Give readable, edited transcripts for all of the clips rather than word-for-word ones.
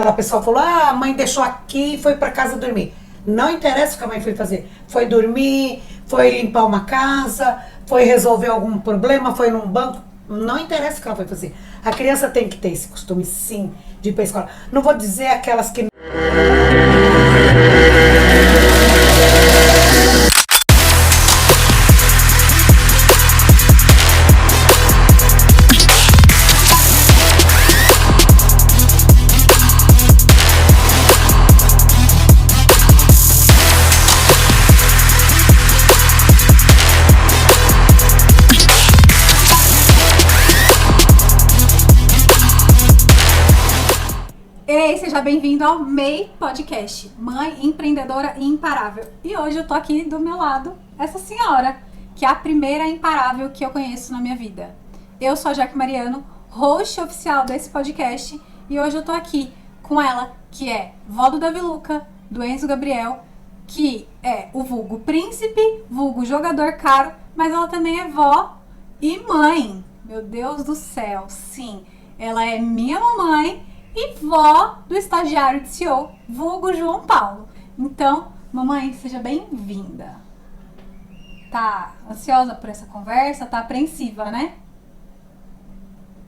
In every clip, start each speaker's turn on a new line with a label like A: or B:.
A: A pessoa falou, a mãe deixou aqui e foi para casa dormir. Não interessa o que a mãe foi fazer. Foi dormir, foi limpar uma casa, foi resolver algum problema, foi num banco. Não interessa o que ela foi fazer. A criança tem que ter esse costume, sim, de ir para a escola. Não vou dizer aquelas que...
B: Ei, seja bem-vindo ao MEI Podcast, Mãe Empreendedora e Imparável. E hoje eu tô aqui do meu lado, essa senhora, que é a primeira imparável que eu conheço na minha vida. Eu sou a Jaque Mariano, host oficial desse podcast, e hoje eu tô aqui com ela, que é vó do Davi Luca, do Enzo Gabriel, que é o vulgo príncipe, vulgo jogador caro, mas ela também é vó e mãe. Meu Deus do céu, sim, ela é minha mamãe e vó do estagiário de CEO, vulgo João Paulo. Então, mamãe, seja bem-vinda. Tá ansiosa por essa conversa? Tá apreensiva, né?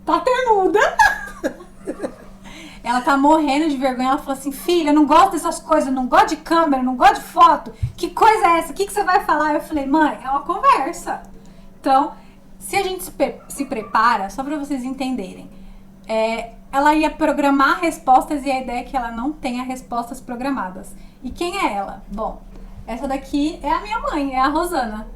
B: Tá ternuda. Ela tá morrendo de vergonha. Ela falou assim, filha, eu não gosto dessas coisas, não gosto de câmera, não gosto de foto. Que coisa é essa? O que você vai falar? Eu falei, mãe, é uma conversa. Então, se a gente se prepara, só pra vocês entenderem, ela ia programar respostas e a ideia é que ela não tenha respostas programadas. E quem é ela? Bom, essa daqui é a minha mãe, é a Rosana.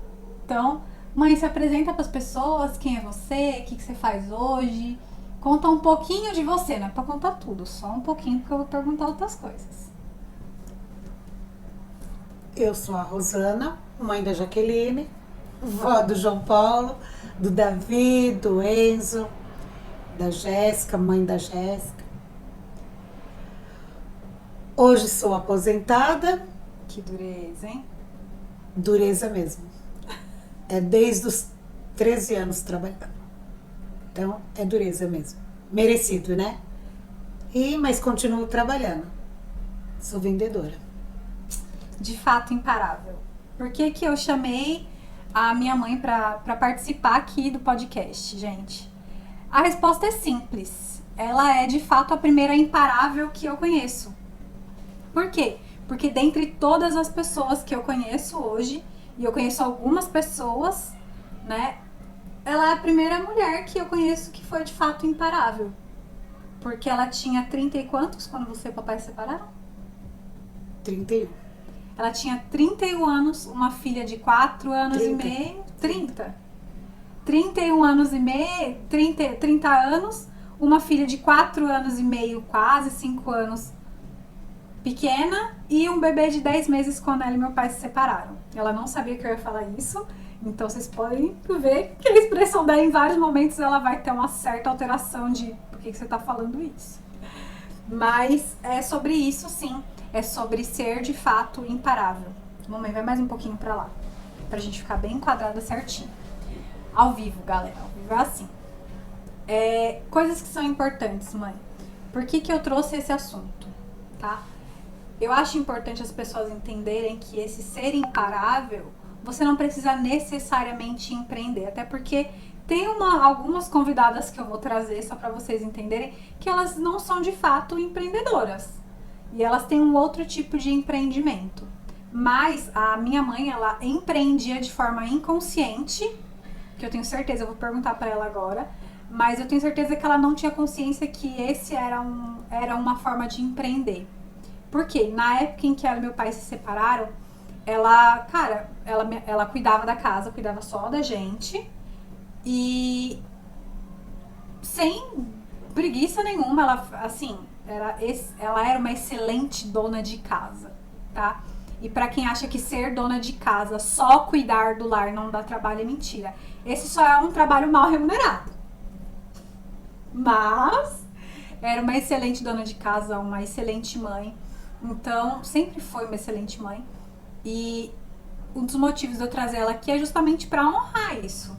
B: Então, mãe, se apresenta para as pessoas, quem é você, o que você faz hoje. Conta um pouquinho de você, não é para contar tudo, só um pouquinho, porque eu vou perguntar outras coisas.
A: Eu sou a Rosana, mãe da Jaqueline, vó do João Paulo, do Davi, do Enzo, da Jéssica, mãe da Jéssica. Hoje sou aposentada.
B: Que dureza, hein?
A: Dureza mesmo. É desde os 13 anos trabalhando. Então, é dureza mesmo. Merecido, né? Mas continuo trabalhando. Sou vendedora.
B: De fato, imparável. Por que que eu chamei a minha mãe para participar aqui do podcast, gente? A resposta é simples. Ela é, de fato, a primeira imparável que eu conheço. Por quê? Porque dentre todas as pessoas que eu conheço hoje, e eu conheço algumas pessoas, né? Ela é a primeira mulher que eu conheço que foi, de fato, imparável. Porque ela tinha 30 e quantos quando você e o papai se separaram?
A: 31.
B: Ela tinha 31 anos, uma filha de 4 anos
A: 30.
B: e meio. 31 anos e meio, 30 anos, uma filha de 4 anos e meio, quase 5 anos, pequena, e um bebê de 10 meses quando ela e meu pai se separaram. Ela não sabia que eu ia falar isso, então vocês podem ver que a expressão dela em vários momentos ela vai ter uma certa alteração de por que você tá falando isso. Mas é sobre isso, sim. É sobre ser de fato imparável. Mamãe, vai mais um pouquinho pra lá, pra gente ficar bem enquadrada certinho. Ao vivo, galera. Ao vivo é assim. Coisas que são importantes, mãe. Por que que eu trouxe esse assunto, tá? Eu acho importante as pessoas entenderem que esse ser imparável, você não precisa necessariamente empreender. Até porque tem algumas convidadas que eu vou trazer só pra vocês entenderem que elas não são de fato empreendedoras. E elas têm um outro tipo de empreendimento. Mas a minha mãe, ela empreendia de forma inconsciente, que eu tenho certeza, eu vou perguntar pra ela agora, mas eu tenho certeza que ela não tinha consciência que esse era uma forma de empreender. Por quê? Na época em que ela e meu pai se separaram, ela cuidava da casa, cuidava só da gente, e sem preguiça nenhuma, ela era uma excelente dona de casa, tá? E pra quem acha que ser dona de casa, só cuidar do lar não dá trabalho, é mentira. Esse só é um trabalho mal remunerado. Mas era uma excelente dona de casa, uma excelente mãe. Então, sempre foi uma excelente mãe. E um dos motivos de eu trazer ela aqui é justamente pra honrar isso.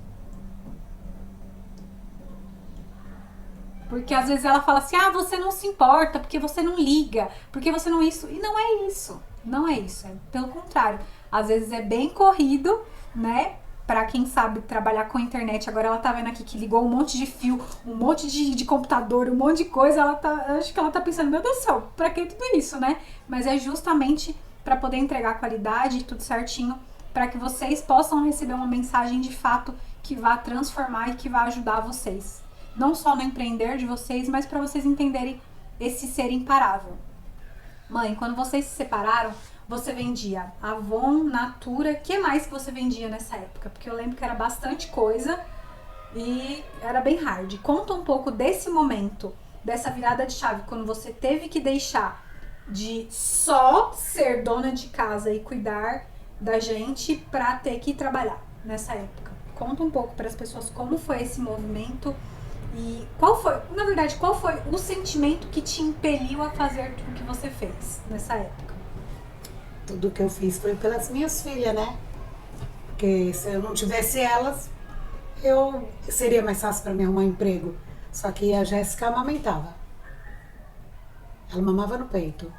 B: Porque às vezes ela fala assim, você não se importa, porque você não liga, porque você não isso. E não é isso. Não é isso. É pelo contrário. Às vezes é bem corrido, né? Pra quem sabe trabalhar com a internet. Agora ela tá vendo aqui que ligou um monte de fio, um monte de computador, um monte de coisa. Acho que ela tá pensando, meu Deus do céu, pra que tudo isso, né? Mas é justamente pra poder entregar qualidade e tudo certinho, pra que vocês possam receber uma mensagem de fato que vá transformar e que vá ajudar vocês. Não só no empreender de vocês, mas pra vocês entenderem esse ser imparável. Mãe, quando vocês se separaram, você vendia Avon, Natura, o que mais que você vendia nessa época? Porque eu lembro que era bastante coisa e era bem hard. Conta um pouco desse momento, dessa virada de chave, quando você teve que deixar de só ser dona de casa e cuidar da gente pra ter que trabalhar nessa época. Conta um pouco para as pessoas como foi esse movimento e qual foi o sentimento que te impeliu a fazer tudo que você fez nessa época?
A: Tudo que eu fiz foi pelas minhas filhas, né? Porque se eu não tivesse elas, seria mais fácil para mim arrumar um emprego. Só que a Jéssica amamentava. Ela mamava no peito.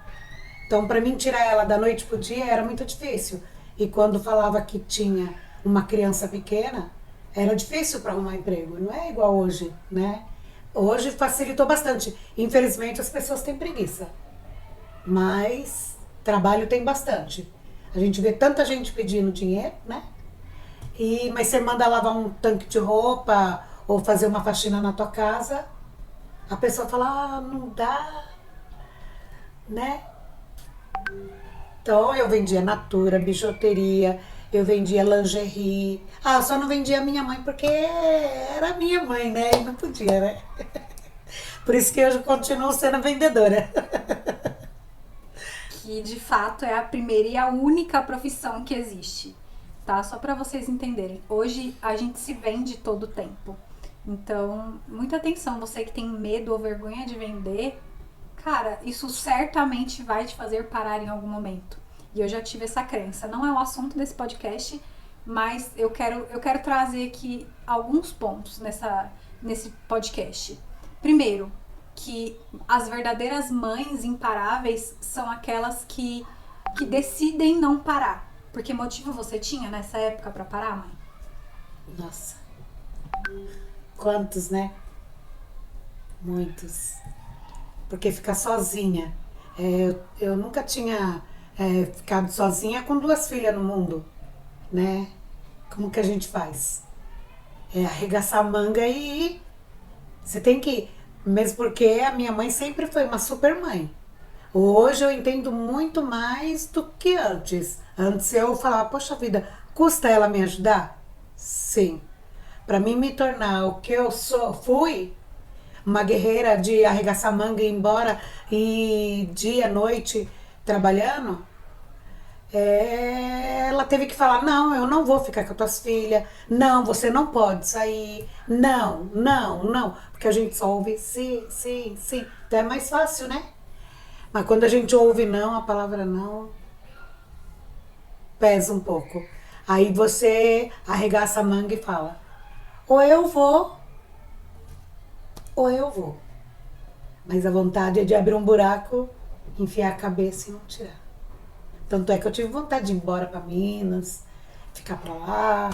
A: Então, para mim tirar ela da noite pro dia era muito difícil. E quando falava que tinha uma criança pequena, era difícil para arrumar emprego. Não é igual hoje, né? Hoje facilitou bastante. Infelizmente, as pessoas têm preguiça. Mas trabalho tem bastante. A gente vê tanta gente pedindo dinheiro, né? Mas você manda lavar um tanque de roupa ou fazer uma faxina na tua casa, a pessoa fala, não dá, né? Então eu vendia Natura, bijuteria, eu vendia lingerie. Eu só não vendia a minha mãe porque era minha mãe, né? E não podia, né? Por isso que eu continuo sendo vendedora.
B: Que de fato é a primeira e a única profissão que existe, tá? Só para vocês entenderem. Hoje a gente se vende todo o tempo. Então, muita atenção, você que tem medo ou vergonha de vender, cara, isso certamente vai te fazer parar em algum momento. E eu já tive essa crença. Não é o assunto desse podcast, mas eu quero trazer aqui alguns pontos nesse podcast. Primeiro, que as verdadeiras mães imparáveis são aquelas que decidem não parar. Porque motivo você tinha nessa época pra parar, mãe?
A: Nossa. Quantos, né? Muitos. Porque ficar sozinha. Eu nunca tinha ficado sozinha com 2 filhas no mundo, né? Como que a gente faz? Arregaçar a manga e você tem que... Mesmo porque a minha mãe sempre foi uma super mãe. Hoje eu entendo muito mais do que antes. Antes eu falava, poxa vida, custa ela me ajudar? Sim. Para mim me tornar o que eu fui, uma guerreira de arregaçar manga e ir embora e dia, noite trabalhando, ela teve que falar, não, eu não vou ficar com as tuas filhas, não, você não pode sair, não, não, não, porque a gente só ouve sim, sim, sim, então é mais fácil, né? Mas quando a gente ouve não, a palavra não pesa um pouco. Aí você arregaça a manga e fala, ou eu vou, ou eu vou. Mas a vontade é de abrir um buraco, enfiar a cabeça e não tirar. Tanto é que eu tive vontade de ir embora para Minas, ficar para lá.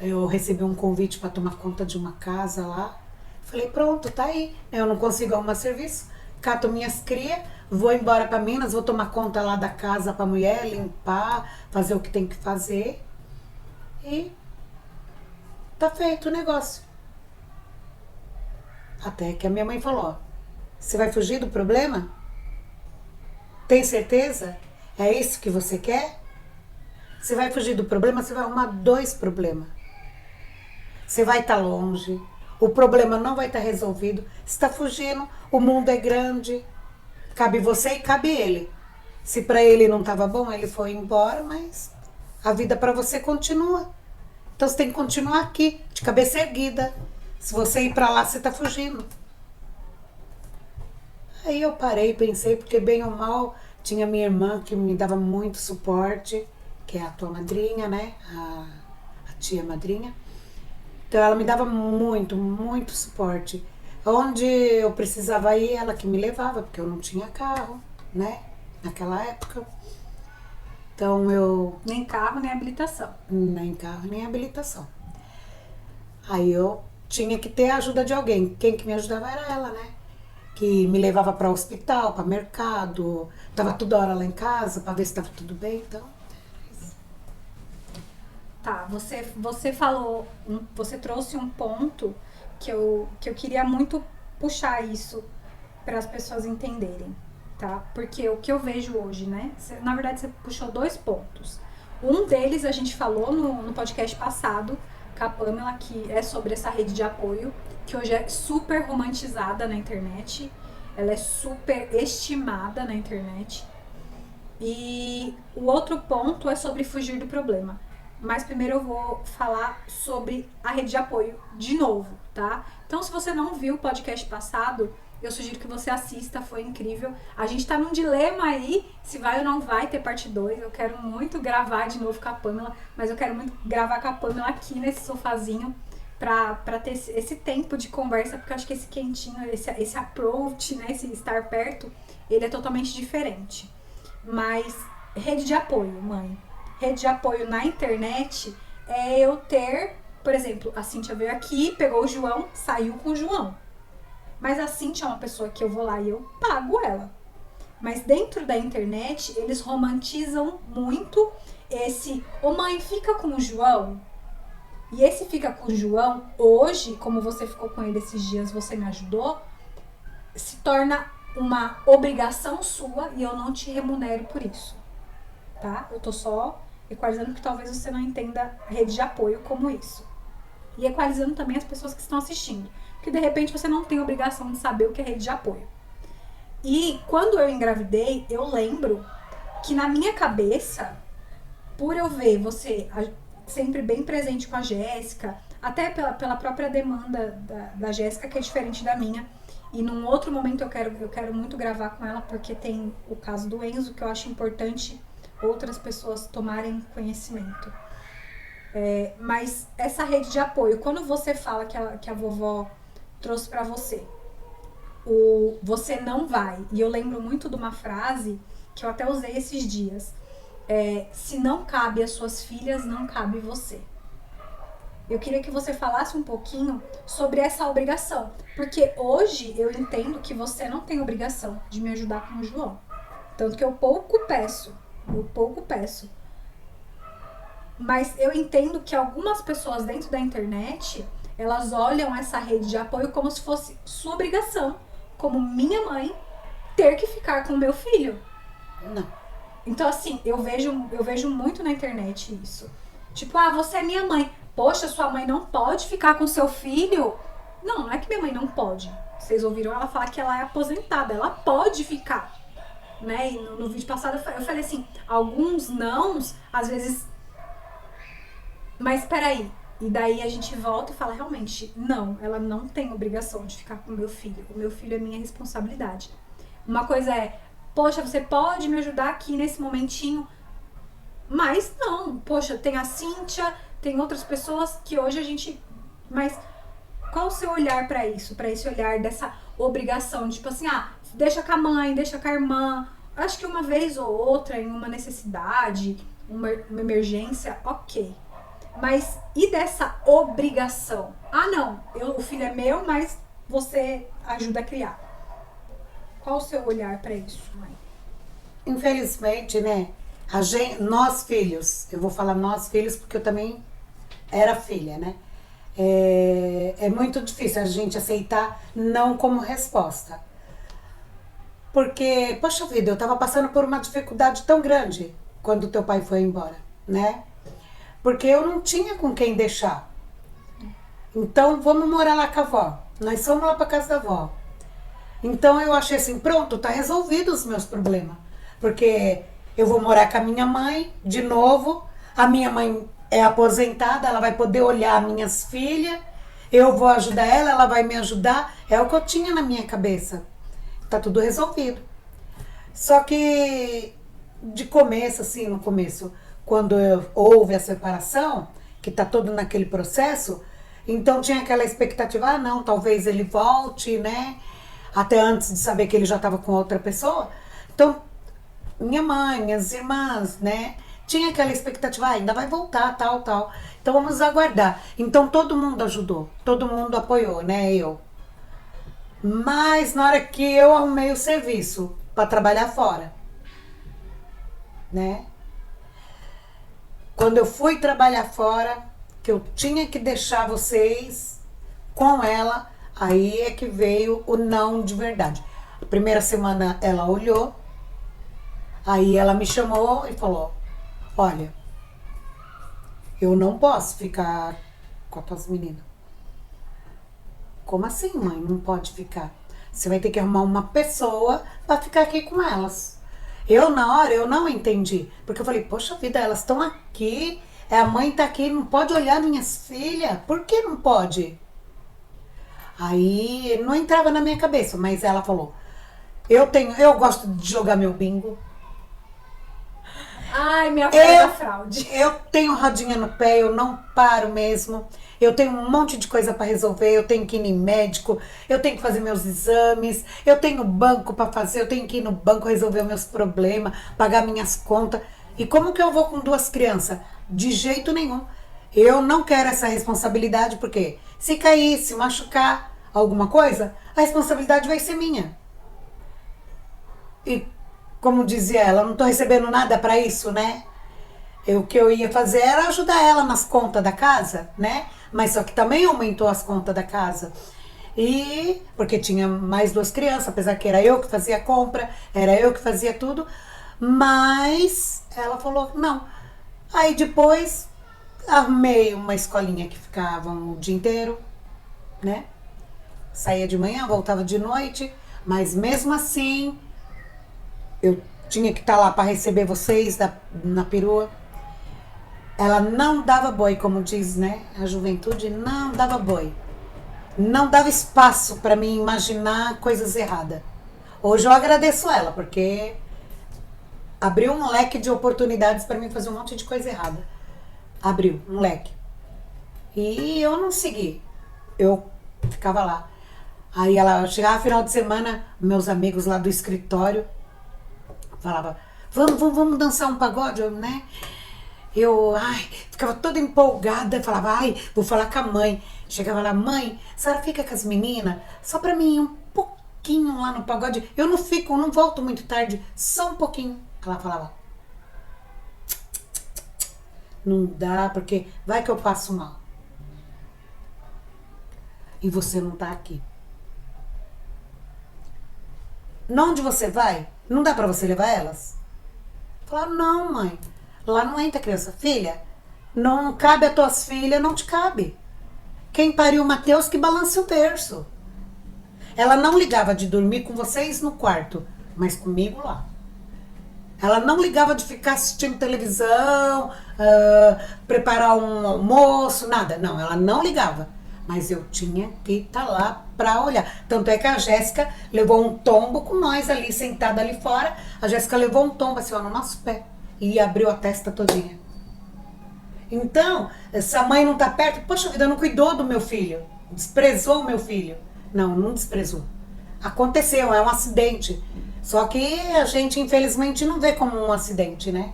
A: Eu recebi um convite para tomar conta de uma casa lá. Falei, pronto, tá aí. Eu não consigo arrumar serviço, cato minhas crias, vou embora para Minas, vou tomar conta lá da casa para mulher, limpar, fazer o que tem que fazer. E tá feito o negócio. Até que a minha mãe falou, ó, você vai fugir do problema? Tem certeza? É isso que você quer? Você vai fugir do problema, você vai arrumar 2 problemas. Você vai estar longe, o problema não vai estar resolvido, você está fugindo, o mundo é grande, cabe você e cabe ele. Se para ele não estava bom, ele foi embora, mas a vida para você continua. Então você tem que continuar aqui, de cabeça erguida. Se você ir para lá, você está fugindo. Aí eu parei, pensei, porque bem ou mal, tinha minha irmã que me dava muito suporte, que é a tua madrinha, né? A tia madrinha. Então ela me dava muito, muito suporte. Onde eu precisava ir, ela que me levava, porque eu não tinha carro, né? Naquela época. Então eu...
B: Nem carro, nem habilitação.
A: Nem carro, nem habilitação. Aí eu tinha que ter a ajuda de alguém. Quem que me ajudava era ela, né? Que me levava para o hospital, para mercado. Tava toda hora lá em casa para ver se tava tudo bem, então...
B: Tá, você falou, você trouxe um ponto que eu queria muito puxar isso para as pessoas entenderem, tá? Porque o que eu vejo hoje, né? Na verdade, você puxou 2 pontos. Um deles a gente falou no podcast passado, com a Pamela, que é sobre essa rede de apoio, que hoje é super romantizada na internet, ela é super estimada na internet. E o outro ponto é sobre fugir do problema. Mas primeiro eu vou falar sobre a rede de apoio de novo, tá? Então, se você não viu o podcast passado, eu sugiro que você assista, foi incrível. A gente tá num dilema aí, se vai ou não vai ter parte 2. Eu quero muito gravar de novo com a Pamela, mas eu quero muito gravar com a Pamela aqui nesse sofazinho pra ter esse tempo de conversa, porque eu acho que esse quentinho, esse approach, né, esse estar perto, ele é totalmente diferente. Mas rede de apoio, mãe. Rede de apoio na internet é eu ter, por exemplo, a Cíntia veio aqui, pegou o João, saiu com o João. Mas a Cíntia é uma pessoa que eu vou lá e eu pago ela. Mas dentro da internet, eles romantizam muito esse, ô mãe, fica com o João. E esse fica com o João, hoje, como você ficou com ele esses dias, você me ajudou, se torna uma obrigação sua e eu não te remunero por isso. Tá? Eu tô só equalizando que talvez você não entenda rede de apoio como isso. E equalizando também as pessoas que estão assistindo. Porque de repente você não tem obrigação de saber o que é rede de apoio. E quando eu engravidei, eu lembro que na minha cabeça, por eu ver você sempre bem presente com a Jéssica, até pela própria demanda da Jéssica, que é diferente da minha, e num outro momento eu quero muito gravar com ela, porque tem o caso do Enzo, que eu acho importante outras pessoas tomarem conhecimento. Mas essa rede de apoio, quando você fala que a vovó trouxe pra você, você não vai, e eu lembro muito de uma frase que eu até usei esses dias, se não cabe às suas filhas, não cabe você. Eu queria que você falasse um pouquinho sobre essa obrigação, porque hoje eu entendo que você não tem obrigação de me ajudar com o João, tanto que eu pouco peço. Mas eu entendo que algumas pessoas dentro da internet, elas olham essa rede de apoio como se fosse sua obrigação, como minha mãe, ter que ficar com o meu filho.
A: Não.
B: Então, assim, eu vejo muito na internet isso. Tipo, você é minha mãe. Poxa, sua mãe não pode ficar com seu filho? Não é que minha mãe não pode. Vocês ouviram ela falar que ela é aposentada. Ela pode ficar. Né? E no vídeo passado eu falei assim, alguns nãos, às vezes... Mas peraí. E daí a gente volta e fala, realmente, não, ela não tem obrigação de ficar com o meu filho. O meu filho é minha responsabilidade. Uma coisa é, poxa, você pode me ajudar aqui nesse momentinho? Mas não, poxa, tem a Cíntia, tem outras pessoas que hoje a gente... Mas qual o seu olhar pra isso? Pra esse olhar dessa obrigação, tipo assim, deixa com a mãe, deixa com a irmã. Acho que uma vez ou outra, em uma necessidade, uma emergência, ok. Mas e dessa obrigação? Não, o filho é meu, mas você ajuda a criar. Qual o seu olhar pra isso, mãe?
A: Infelizmente, né? Nós filhos, eu vou falar nós filhos porque eu também era filha, né? É muito difícil a gente aceitar não como resposta. Porque, poxa vida, eu tava passando por uma dificuldade tão grande quando teu pai foi embora, né? Porque eu não tinha com quem deixar. Então, vamos morar lá com a avó. Nós fomos lá pra casa da avó. Então, eu achei assim, pronto, tá resolvido os meus problemas. Porque eu vou morar com a minha mãe, de novo. A minha mãe é aposentada, ela vai poder olhar minhas filhas. Eu vou ajudar ela, ela vai me ajudar. É o que eu tinha na minha cabeça. Tá tudo resolvido. Só que, de começo, assim, no começo, quando houve a separação, que tá todo naquele processo, Então tinha aquela expectativa, ah não, talvez ele volte, né? Até antes de saber que ele já estava com outra pessoa. Então, minha mãe, minhas irmãs, né? Tinha aquela expectativa, ah, ainda vai voltar, tal, tal. Então vamos aguardar. Então todo mundo ajudou, todo mundo apoiou, né? Eu. Mas na hora que eu arrumei o serviço para trabalhar fora, né? Quando eu fui trabalhar fora, que eu tinha que deixar vocês com ela, aí é que veio o não de verdade. A primeira semana ela olhou, aí ela me chamou e falou: olha, eu não posso ficar com as tuas meninas. Como assim, mãe? Não pode ficar? Você vai ter que arrumar uma pessoa para ficar aqui com elas. Eu, na hora, eu não entendi. Porque eu falei, poxa vida, elas estão aqui, a mãe tá aqui, não pode olhar minhas filhas. Por que não pode? Aí não entrava na minha cabeça, mas ela falou, eu gosto de jogar meu bingo.
B: Ai, minha filha da fraude.
A: Eu tenho rodinha no pé, eu não paro mesmo. Eu tenho um monte de coisa para resolver, eu tenho que ir em médico, eu tenho que fazer meus exames, eu tenho banco para fazer, eu tenho que ir no banco resolver meus problemas, pagar minhas contas. E como que eu vou com 2 crianças? De jeito nenhum. Eu não quero essa responsabilidade, porque se cair, se machucar alguma coisa, a responsabilidade vai ser minha. E como dizia ela, eu não tô recebendo nada para isso, né? O que eu ia fazer era ajudar ela nas contas da casa, né? Mas só que também aumentou as contas da casa. E porque tinha mais 2 crianças, apesar que era eu que fazia a compra, era eu que fazia tudo. Mas ela falou, não. Aí depois armei uma escolinha que ficava o dia inteiro, né? Saía de manhã, voltava de noite, mas mesmo assim eu tinha que estar lá para receber vocês na perua. Ela não dava boi, como diz, né? A juventude não dava boi. Não dava espaço para mim imaginar coisas erradas. Hoje eu agradeço ela, porque abriu um leque de oportunidades para mim fazer um monte de coisa errada. Abriu um leque. E eu não segui. Eu ficava lá. Aí ela chegava final de semana, meus amigos lá do escritório falavam, vamos dançar um pagode, né? Eu, ficava toda empolgada, falava, vou falar com a mãe. Chegava lá, mãe, a senhora fica com as meninas? Só pra mim ir um pouquinho lá no pagode. Eu não volto muito tarde, só um pouquinho. Ela falava, não dá, porque vai que eu passo mal. E você não tá aqui. Onde você vai? Não dá pra você levar elas? Falaram, não, mãe. Lá não entra criança. Filha, não cabe a tuas filhas, não te cabe. Quem pariu o Mateus que balance o berço. Ela não ligava de dormir com vocês no quarto, mas comigo lá. Ela não ligava de ficar assistindo televisão, preparar um almoço, nada. Não, ela não ligava. Mas eu tinha que estar lá pra olhar. Tanto é que a Jéssica levou um tombo com nós ali, sentada ali fora. A Jéssica levou um tombo assim, ó, no nosso pé. E abriu a testa todinha. Então, essa mãe não tá perto, poxa vida, não cuidou do meu filho. Desprezou o meu filho. Não desprezou. Aconteceu, é um acidente. Só que a gente, infelizmente, não vê como um acidente, né?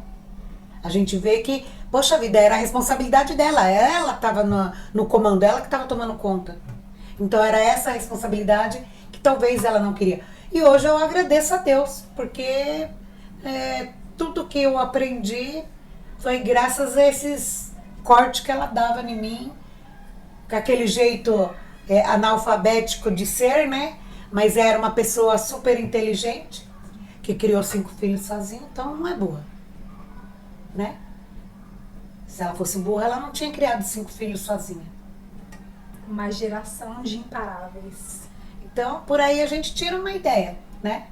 A: A gente vê que, poxa vida, era a responsabilidade dela. Ela estava no comando, ela que estava tomando conta. Então era essa a responsabilidade que talvez ela não queria. E hoje eu agradeço a Deus, porque tudo que eu aprendi foi graças a esses cortes que ela dava em mim, com aquele jeito analfabético de ser, né? Mas era uma pessoa super inteligente, que criou 5 filhos sozinha, então não é burra, né? Se ela fosse burra, ela não tinha criado 5 filhos sozinha.
B: Uma geração de imparáveis.
A: Então, por aí a gente tira uma ideia, né?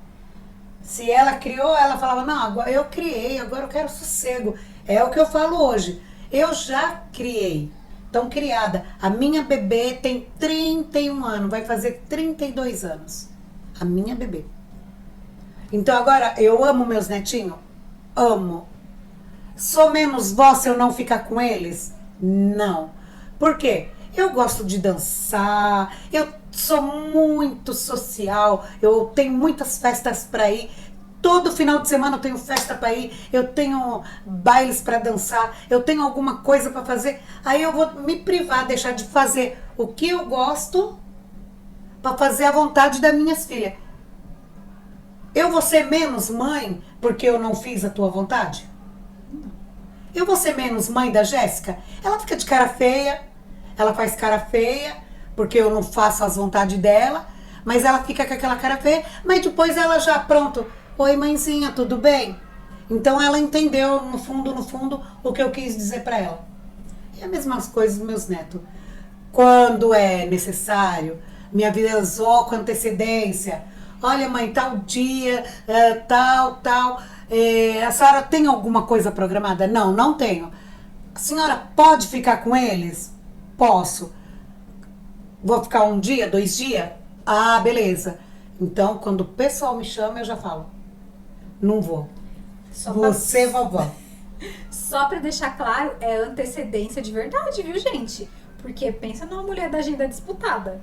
A: Se ela criou, ela falava, não, agora eu criei, agora eu quero sossego. É o que eu falo hoje. Eu já criei. Então, criada. A minha bebê tem 31 anos, vai fazer 32 anos. A minha bebê. Então, agora, eu amo meus netinhos? Amo. Sou menos vó se eu não ficar com eles? Não. Por quê? Eu gosto de dançar, eu sou muito social, eu tenho muitas festas para ir. Todo final de semana eu tenho festa para ir, eu tenho bailes para dançar, eu tenho alguma coisa para fazer. Aí eu vou me privar, deixar de fazer o que eu gosto para fazer a vontade das minhas filhas. Eu vou ser menos mãe porque eu não fiz a tua vontade? Eu vou ser menos mãe da Jéssica? Ela fica de cara feia, ela faz cara feia porque eu não faço as vontades dela, mas ela fica com aquela cara feia, mas depois ela já, pronto, oi mãezinha, tudo bem? Então ela entendeu no fundo, o que eu quis dizer para ela. E as mesmas coisas dos meus netos. Quando é necessário, me avisou com antecedência. Olha mãe, tal dia, tal. A senhora tem alguma coisa programada? Não, não tenho. A senhora pode ficar com eles? Posso. Vou ficar 1 dia, 2 dias? Ah, beleza. Então, quando o pessoal me chama, eu já falo. Não vou. Você, vovó.
B: Só pra deixar claro, é antecedência de verdade, viu, gente? Porque pensa numa mulher da agenda disputada.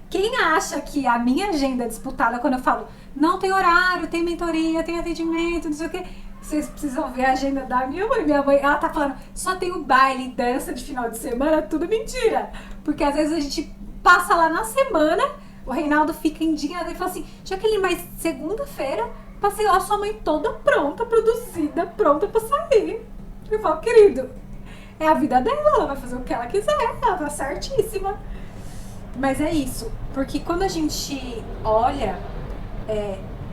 B: Quem acha que a minha agenda é disputada quando eu falo não tem horário, tem mentoria, tem atendimento, não sei o quê. Vocês precisam ver a agenda da minha mãe. Minha mãe, ela tá falando, só tem o baile e dança de final de semana, tudo mentira. Porque às vezes a gente passa lá na semana, o Reinaldo fica indignado e fala assim, Jaqueline, mas segunda-feira passei lá sua mãe toda pronta, produzida, pronta pra sair. Eu falo, querido, é a vida dela, ela vai fazer o que ela quiser, ela tá certíssima. Mas é isso, porque quando a gente olha,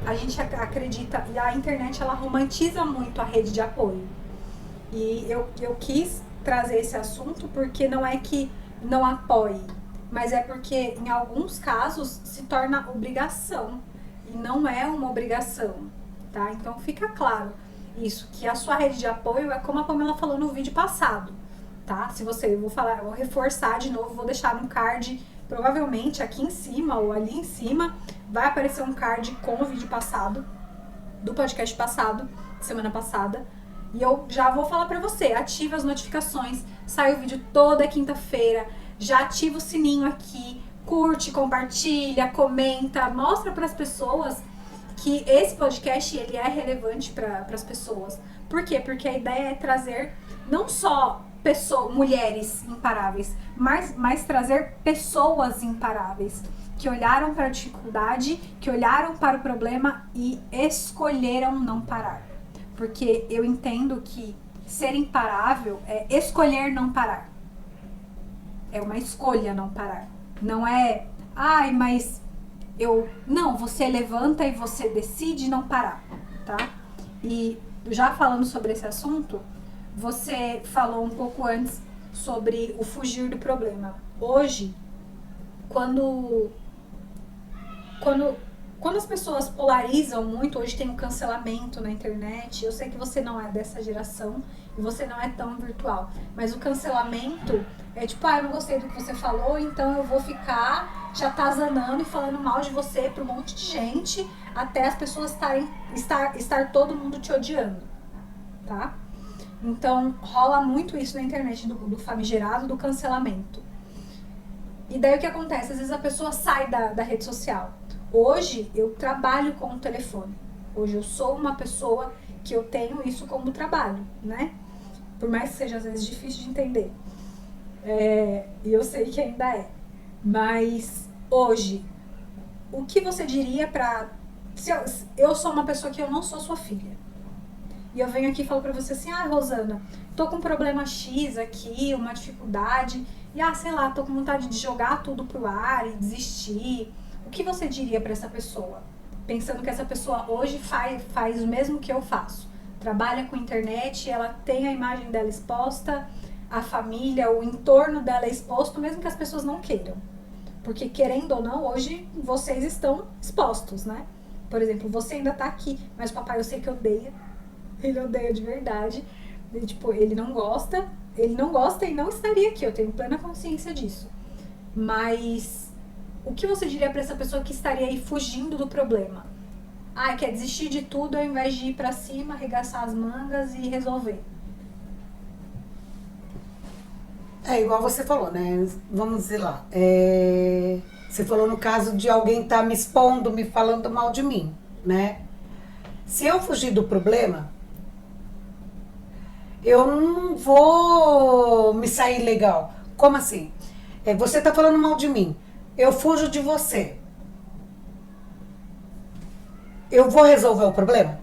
B: a gente acredita, e a internet ela romantiza muito a rede de apoio. E eu quis trazer esse assunto porque não é que não apoie, mas é porque em alguns casos se torna obrigação. E não é uma obrigação, tá? Então fica claro isso, que a sua rede de apoio é como a Pamela falou no vídeo passado, tá? Eu vou reforçar de novo, vou deixar um card, provavelmente aqui em cima ou ali em cima, vai aparecer um card com o vídeo passado, do podcast passado, semana passada, e eu já vou falar pra você, ativa as notificações, sai o vídeo toda quinta-feira, já ativa o sininho aqui, curte, compartilha, comenta, mostra para as pessoas que esse podcast ele é relevante para as pessoas. Por quê? Porque a ideia é trazer não só mulheres imparáveis, mas trazer pessoas imparáveis que olharam para a dificuldade, que olharam para o problema e escolheram não parar. Porque eu entendo que ser imparável é escolher não parar. É uma escolha não parar. Não é, mas não, você levanta e você decide não parar, tá? E já falando sobre esse assunto, você falou um pouco antes sobre o fugir do problema. Hoje, quando as pessoas polarizam muito, hoje tem um cancelamento na internet, eu sei que você não é dessa geração e você não é tão virtual, mas o cancelamento é tipo, eu não gostei do que você falou, então eu vou ficar te atazanando e falando mal de você pra um monte de gente, até as pessoas estar todo mundo te odiando, tá? Então, rola muito isso na internet, do famigerado, do cancelamento. E daí o que acontece? Às vezes a pessoa sai da rede social. Hoje, eu trabalho com o telefone. Hoje eu sou uma pessoa que eu tenho isso como trabalho, né? Por mais que seja às vezes difícil de entender. E eu sei que ainda é. Mas hoje, o que você diria pra... eu sou uma pessoa que eu não sou sua filha. E eu venho aqui e falo pra você assim, Rosana, tô com um problema X aqui, uma dificuldade, e sei lá, tô com vontade de jogar tudo pro ar e desistir. O que você diria pra essa pessoa? Pensando que essa pessoa hoje faz o mesmo que eu faço. Trabalha com internet, ela tem a imagem dela exposta, a família, o entorno dela é exposto, mesmo que as pessoas não queiram. Porque querendo ou não, hoje vocês estão expostos, né? Por exemplo, você ainda tá aqui, mas o papai eu sei que odeia. Ele odeia de verdade. Ele não gosta e não estaria aqui, eu tenho plena consciência disso. Mas o que você diria pra essa pessoa que estaria aí fugindo do problema? Quer desistir de tudo ao invés de ir pra cima, arregaçar as mangas e resolver.
A: É igual você falou, né? Vamos dizer lá. Você falou no caso de alguém estar me expondo, me falando mal de mim, né? Se eu fugir do problema, eu não vou me sair legal. Como assim? Você tá falando mal de mim. Eu fujo de você. Eu vou resolver o problema?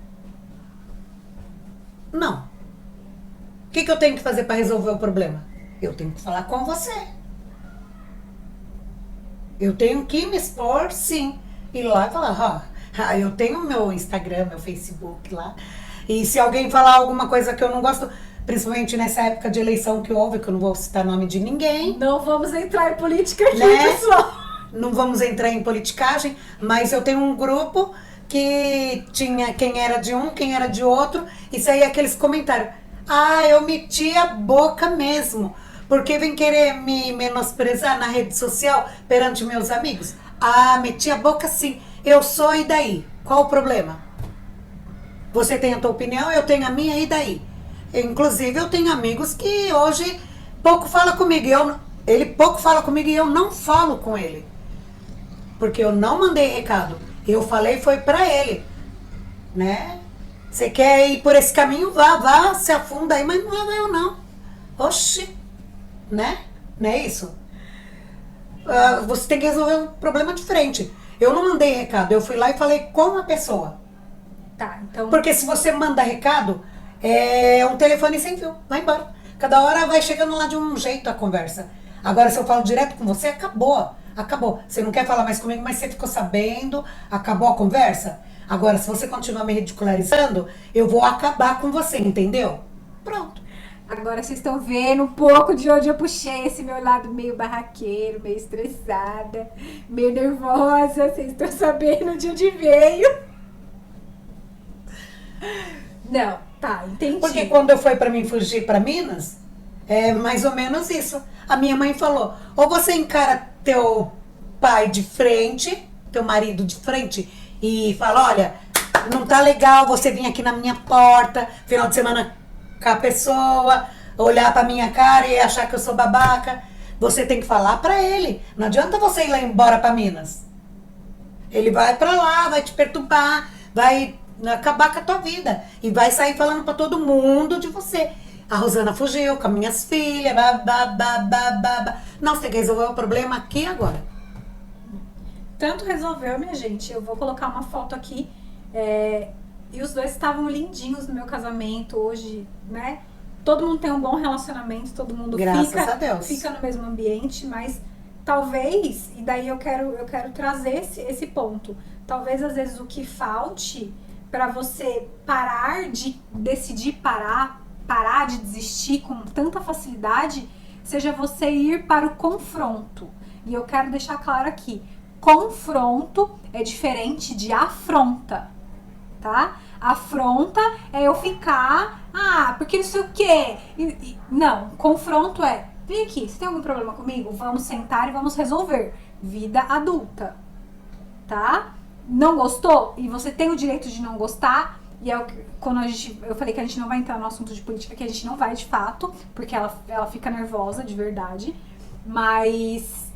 A: Não. O que eu tenho que fazer para resolver o problema? Eu tenho que falar com você. Eu tenho que me expor, sim. Ir lá e falar, eu tenho meu Instagram, meu Facebook lá. E se alguém falar alguma coisa que eu não gosto, principalmente nessa época de eleição que houve, que eu não vou citar nome de ninguém.
B: Não vamos entrar em política aqui,
A: né?
B: pessoal.
A: Não vamos entrar em politicagem, mas eu tenho um grupo que tinha quem era de um, quem era de outro, e saía aqueles comentários. Eu meti a boca mesmo, porque vem querer me menosprezar na rede social perante meus amigos. Meti a boca sim. Eu sou, e daí? Qual o problema? Você tem a tua opinião, eu tenho a minha, e daí? Inclusive, eu tenho amigos que hoje pouco falam comigo. Ele pouco fala comigo e eu não falo com ele. Porque eu não mandei recado. Eu falei foi pra ele. Né? Você quer ir por esse caminho? Vá, se afunda aí, mas não é eu não. Oxi. Né? Não é isso? Você tem que resolver um problema de frente. Eu não mandei recado, eu fui lá e falei com a pessoa.
B: Tá, então...
A: Porque se você manda recado, é um telefone sem fio, vai embora. Cada hora vai chegando lá de um jeito a conversa. Agora, se eu falo direto com você, acabou. Você não quer falar mais comigo, mas você ficou sabendo, acabou a conversa. Agora, se você continuar me ridicularizando, eu vou acabar com você, entendeu? Pronto.
B: Agora vocês estão vendo um pouco de onde eu puxei esse meu lado meio barraqueiro, meio estressada, meio nervosa. Vocês estão sabendo de onde veio. Não, tá, entendi.
A: Porque quando eu fui pra mim fugir pra Minas, é mais ou menos isso. A minha mãe falou, ou você encara teu pai de frente, teu marido de frente, e fala, olha, não tá legal você vir aqui na minha porta, final de semana com a pessoa, olhar pra minha cara e achar que eu sou babaca. Você tem que falar pra ele. Não adianta você ir lá embora pra Minas. Ele vai pra lá, vai te perturbar, vai acabar com a tua vida. E vai sair falando pra todo mundo de você. A Rosana fugiu com as minhas filhas, Não, você tem que resolver o problema aqui agora.
B: Tanto resolveu, minha gente. Eu vou colocar uma foto aqui. E os dois estavam lindinhos no meu casamento hoje, né? Todo mundo tem um bom relacionamento, todo mundo
A: Graças a Deus.
B: Fica no mesmo ambiente, mas talvez, e daí eu quero trazer esse ponto. Talvez às vezes o que falte para você parar de decidir parar de desistir com tanta facilidade, seja você ir para o confronto. E eu quero deixar claro aqui, confronto é diferente de afronta, tá? Afronta é eu ficar, porque não sei o quê. Não, confronto é, vem aqui, você tem algum problema comigo? Vamos sentar e vamos resolver. Vida adulta, tá? Não gostou? E você tem o direito de não gostar. E quando eu falei que a gente não vai entrar no assunto de política, que a gente não vai de fato, porque ela fica nervosa de verdade. Mas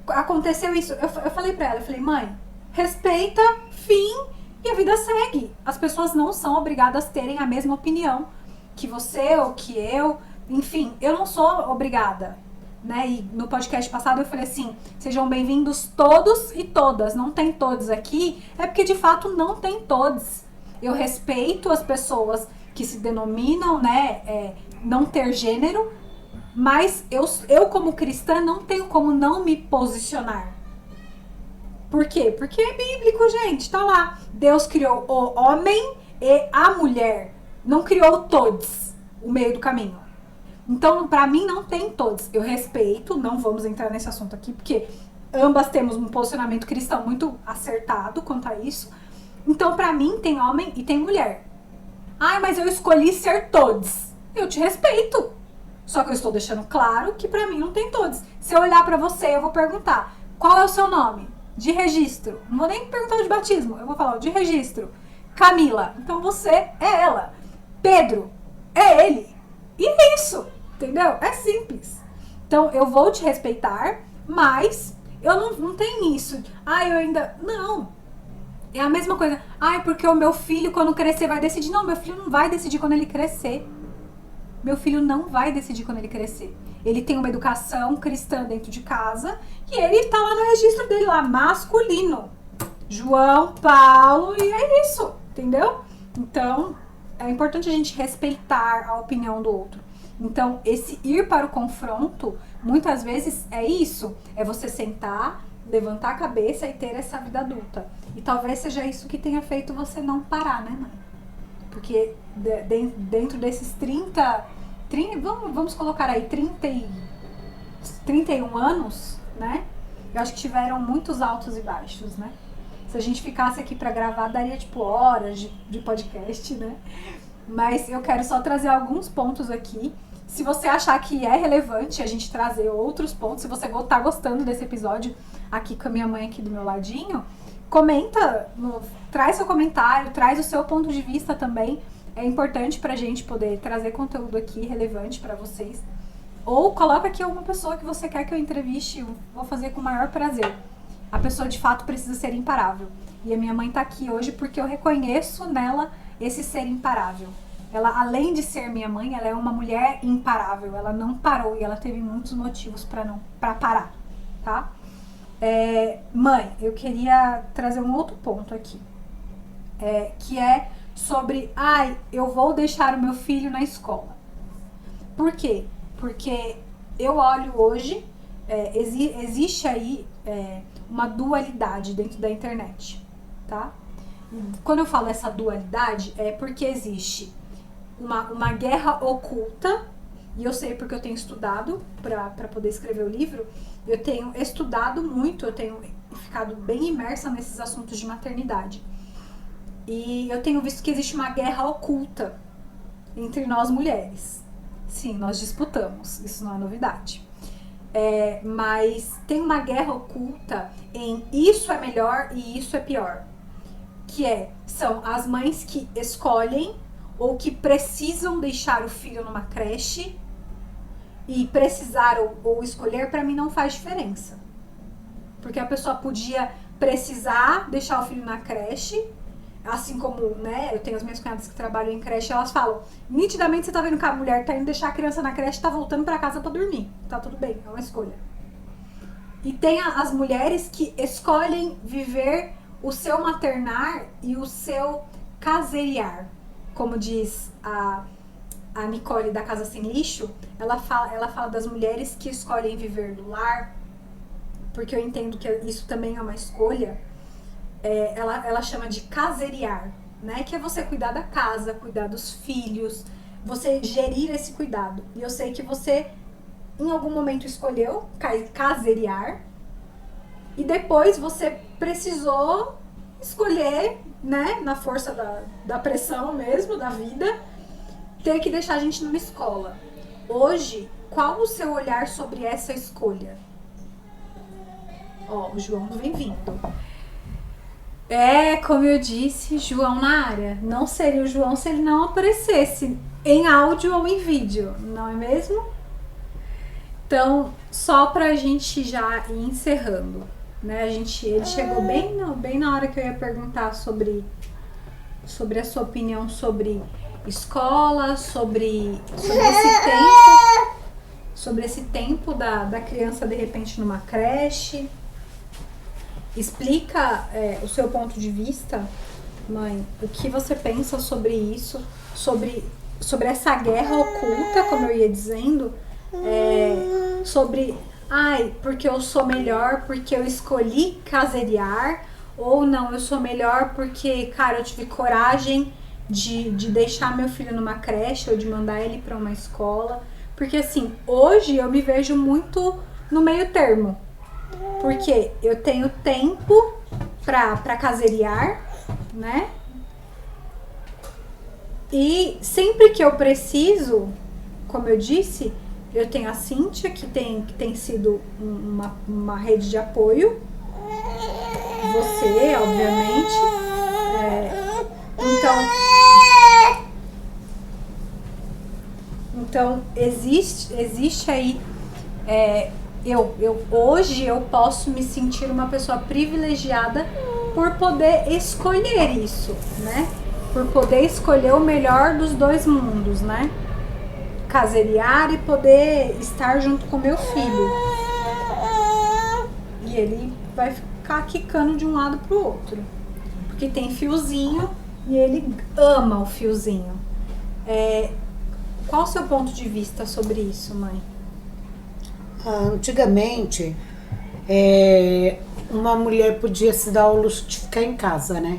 B: aconteceu isso. Eu falei pra ela, eu falei, mãe, respeita, fim, e a vida segue. As pessoas não são obrigadas a terem a mesma opinião que você ou que eu. Enfim, eu não sou obrigada. Né? E no podcast passado eu falei assim, sejam bem-vindos todos e todas. Não tem todos aqui, é porque de fato não tem todos. Eu respeito as pessoas que se denominam, né, não ter gênero, mas eu como cristã não tenho como não me posicionar. Por quê? Porque é bíblico, gente, tá lá. Deus criou o homem e a mulher, não criou todos o meio do caminho. Então, pra mim, não tem todos. Eu respeito, não vamos entrar nesse assunto aqui, porque ambas temos um posicionamento cristão muito acertado quanto a isso. Então, pra mim, tem homem e tem mulher. Mas eu escolhi ser todos. Eu te respeito. Só que eu estou deixando claro que pra mim não tem todos. Se eu olhar pra você, eu vou perguntar, qual é o seu nome? De registro. Não vou nem perguntar o de batismo, eu vou falar o de registro. Camila. Então, você é ela. Pedro. É ele. E é isso. Entendeu? É simples. Então, eu vou te respeitar, mas eu não tenho isso. Eu ainda... Não. É a mesma coisa. Porque o meu filho, quando crescer, vai decidir. Não, meu filho não vai decidir quando ele crescer. Meu filho não vai decidir quando ele crescer. Ele tem uma educação cristã dentro de casa e ele tá lá no registro dele, lá, masculino. João, Paulo, e é isso. Entendeu? Então, é importante a gente respeitar a opinião do outro. Então, esse ir para o confronto, muitas vezes é isso. É você sentar, levantar a cabeça e ter essa vida adulta. E talvez seja isso que tenha feito você não parar, né, mãe? Porque dentro desses 30 vamos colocar aí 31 anos, né? Eu acho que tiveram muitos altos e baixos, né? Se a gente ficasse aqui pra gravar, daria tipo horas de podcast, né? Mas eu quero só trazer alguns pontos aqui. Se você achar que é relevante a gente trazer outros pontos, se você tá gostando desse episódio aqui com a minha mãe aqui do meu ladinho, comenta, traz seu comentário, traz o seu ponto de vista também. É importante pra gente poder trazer conteúdo aqui relevante pra vocês. Ou coloca aqui alguma pessoa que você quer que eu entreviste, eu vou fazer com o maior prazer. A pessoa de fato precisa ser imparável. E a minha mãe tá aqui hoje porque eu reconheço nela esse ser imparável. Ela, além de ser minha mãe, ela é uma mulher imparável. Ela não parou e ela teve muitos motivos pra parar, tá? Mãe, eu queria trazer um outro ponto aqui. Que é sobre, eu vou deixar o meu filho na escola. Por quê? Porque eu olho hoje, existe aí uma dualidade dentro da internet, tá? Quando eu falo essa dualidade, é porque existe uma guerra oculta, e eu sei porque eu tenho estudado para poder escrever o livro, eu tenho estudado muito, eu tenho ficado bem imersa nesses assuntos de maternidade. E eu tenho visto que existe uma guerra oculta entre nós mulheres. Sim, nós disputamos, isso não é novidade. Mas tem uma guerra oculta em isso é melhor e isso é pior. São as mães que escolhem ou que precisam deixar o filho numa creche, e precisar ou escolher, pra mim não faz diferença. Porque a pessoa podia precisar deixar o filho na creche, assim como, né, eu tenho as minhas cunhadas que trabalham em creche, elas falam, nitidamente você tá vendo que a mulher tá indo deixar a criança na creche e tá voltando pra casa pra dormir. Tá tudo bem, é uma escolha. E tem as mulheres que escolhem viver o seu maternar e o seu caseiriar. Como diz a Nicole da Casa Sem Lixo, ela fala das mulheres que escolhem viver do lar, porque eu entendo que isso também é uma escolha. Ela chama de caseiriar, né? Que é você cuidar da casa, cuidar dos filhos, você gerir esse cuidado. E eu sei que você, em algum momento, escolheu caseiriar, e depois você precisou escolher, né? Na força da pressão mesmo, da vida, ter que deixar a gente numa escola. Hoje, qual o seu olhar sobre essa escolha? O João vem vindo. Como eu disse, João na área. Não seria o João se ele não aparecesse em áudio ou em vídeo, não é mesmo? Então, só pra gente já ir encerrando, né? Ele chegou bem na hora que eu ia perguntar sobre a sua opinião sobre escola, sobre esse tempo da criança de repente numa creche. Explica o seu ponto de vista, mãe, o que você pensa sobre isso, sobre essa guerra oculta, como eu ia dizendo, sobre, porque eu sou melhor, porque eu escolhi caseiriar, ou não, eu sou melhor porque, cara, eu tive coragem de deixar meu filho numa creche ou de mandar ele para uma escola. Porque assim, hoje eu me vejo muito no meio termo. Porque eu tenho tempo pra caseiriar, né? E sempre que eu preciso, como eu disse, eu tenho a Cíntia, que tem sido uma rede de apoio. Você, obviamente. Então, existe aí... Hoje eu posso me sentir uma pessoa privilegiada por poder escolher isso, né? Por poder escolher o melhor dos dois mundos, né? Caseiriar e poder estar junto com meu filho. E ele vai ficar quicando de um lado pro outro. Porque tem fiozinho e ele ama o fiozinho. Qual o seu ponto de vista sobre isso, mãe?
A: Antigamente, uma mulher podia se dar o luxo de ficar em casa, né?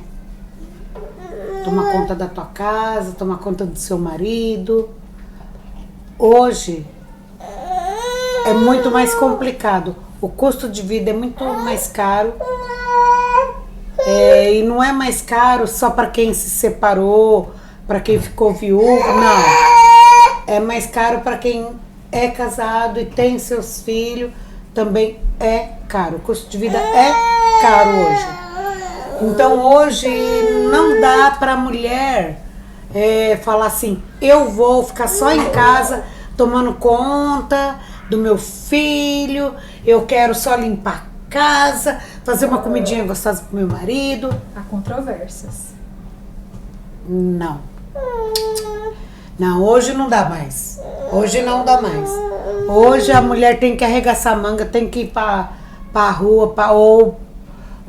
A: Tomar conta da tua casa, tomar conta do seu marido. Hoje é muito mais complicado. O custo de vida é muito mais caro. E não é mais caro só para quem se separou, para quem ficou viúvo, não. É mais caro para quem é casado e tem seus filhos, também é caro. O custo de vida é caro hoje. Então hoje não dá para a mulher falar assim, eu vou ficar só em casa tomando conta do meu filho, eu quero só limpar a casa, fazer uma comidinha gostosa pro meu marido.
B: Há controvérsias.
A: Não. Não, hoje não dá mais. Hoje não dá mais. Hoje a mulher tem que arregaçar a manga, tem que ir pra rua, ou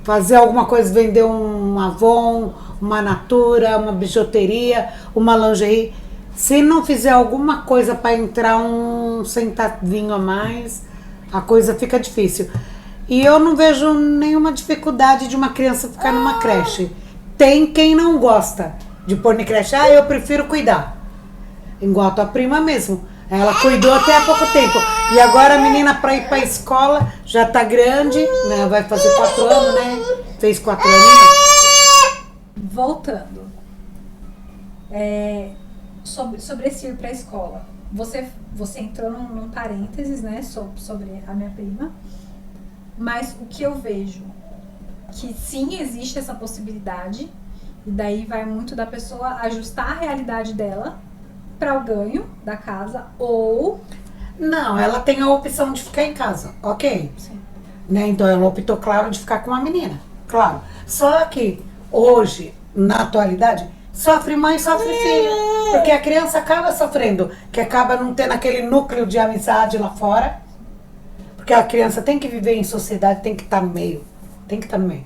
A: fazer alguma coisa, vender um Avon, uma Natura, uma bijuteria, uma lingerie. Se não fizer alguma coisa para entrar um centavinho a mais, a coisa fica difícil. E eu não vejo nenhuma dificuldade de uma criança ficar numa creche. Tem quem não gosta de pôr na creche. Eu prefiro cuidar. Igual a tua prima mesmo. Ela cuidou até há pouco tempo. E agora a menina para ir para a escola já tá grande, né? Vai fazer 4 anos, né? Fez 4 anos.
B: Voltando. Sobre esse ir para a escola. Você entrou num parênteses, né? Sobre a minha prima. Mas o que eu vejo que sim existe essa possibilidade. E daí vai muito da pessoa ajustar a realidade dela para o ganho da casa, ou...
A: Não, ela tem a opção de ficar em casa, ok?
B: Sim.
A: Né? Então ela optou, claro, de ficar com a menina, claro. Só que hoje, na atualidade, sofre mãe, sofre filho. Porque a criança acaba sofrendo, que acaba não tendo aquele núcleo de amizade lá fora. Porque a criança tem que viver em sociedade, tem que estar no meio. Tem que estar no meio,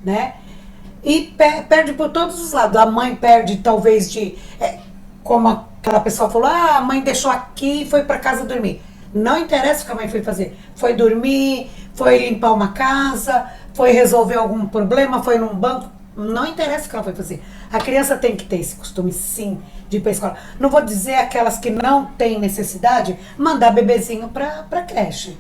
A: né? E perde por todos os lados. A mãe perde, talvez, como aquela pessoa falou, a mãe deixou aqui e foi para casa dormir. Não interessa o que a mãe foi fazer. Foi dormir, foi limpar uma casa, foi resolver algum problema, foi num banco. Não interessa o que ela foi fazer. A criança tem que ter esse costume, sim, de ir para a escola. Não vou dizer aquelas que não têm necessidade, mandar bebezinho para creche.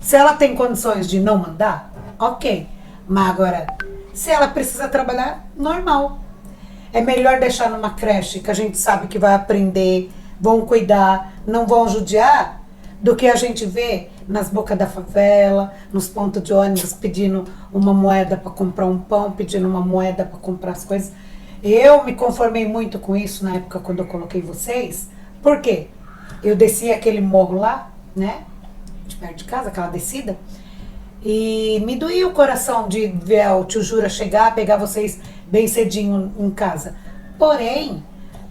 A: Se ela tem condições de não mandar, ok. Mas agora, se ela precisa trabalhar, normal. É melhor deixar numa creche que a gente sabe que vai aprender, vão cuidar, não vão judiar, do que a gente vê nas bocas da favela, nos pontos de ônibus pedindo uma moeda para comprar um pão, pedindo uma moeda para comprar as coisas. Eu me conformei muito com isso na época quando eu coloquei vocês. Por quê? Eu desci aquele morro lá, né? De perto de casa, aquela descida. E me doía o coração de ver o tio Jura chegar, pegar vocês bem cedinho em casa. Porém,